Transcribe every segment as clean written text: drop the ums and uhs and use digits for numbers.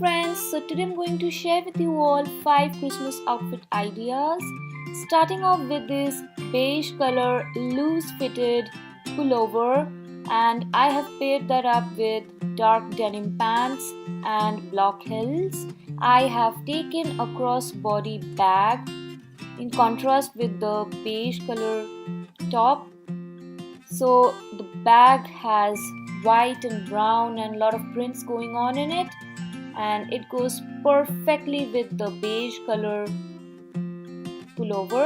friends, so today I'm going to share with you all 5 Christmas outfit ideas. Starting off with this beige color loose fitted pullover, and I have paired that up with dark denim pants and block heels. I have taken a crossbody bag in contrast with the beige color top. So the bag has white and brown and a lot of prints going on in it, and it goes perfectly with the beige color pullover.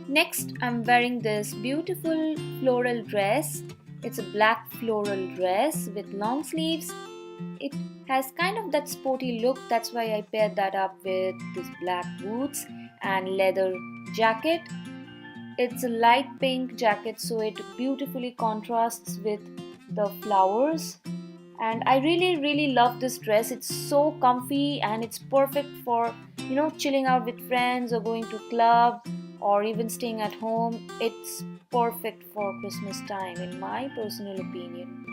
Next, I'm wearing this beautiful floral dress. It's a black floral dress with long sleeves. It has kind of that sporty look, that's why I paired that up with these black boots and leather jacket. It's a light pink jacket, so it beautifully contrasts with the flowers. And I really love this dress. It's so comfy and it's perfect for chilling out with friends or going to club or even staying at home. It's perfect for Christmas time in my personal opinion.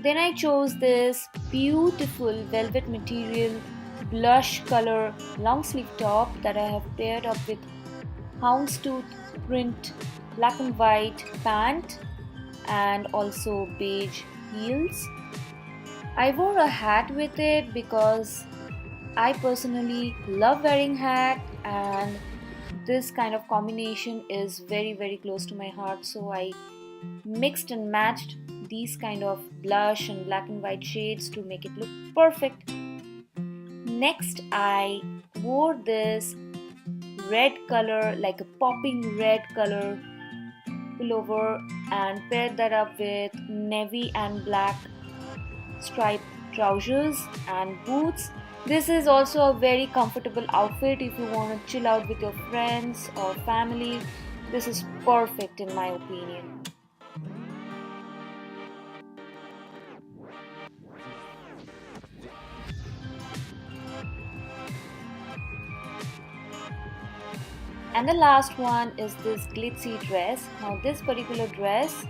Then I chose this beautiful velvet material blush color long sleeve top that I have paired up with houndstooth print black and white pant and also beige heels. I wore a hat with it because I personally love wearing hat, and this kind of combination is very close to my heart, so I mixed and matched these kind of blush and black and white shades to make it look perfect. Next, I wore this red color, like a popping red color pullover, and paired that up with navy and black striped trousers and boots. This is also a very comfortable outfit if you want to chill out with your friends or family. This is perfect in my opinion. And the last one is this glitzy dress. Now this particular dress,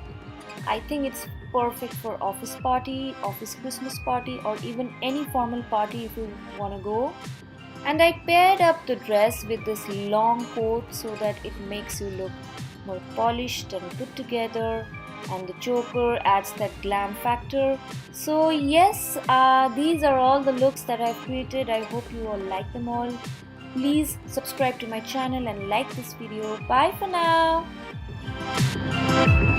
I think it's perfect for office party, office Christmas party, or even any formal party if you want to go. And I paired up the dress with this long coat so that it makes you look more polished and put together, and the choker adds that glam factor. So yes, these are all the looks that I've created. I hope you all like them all. Please subscribe to my channel and like this video. Bye for now.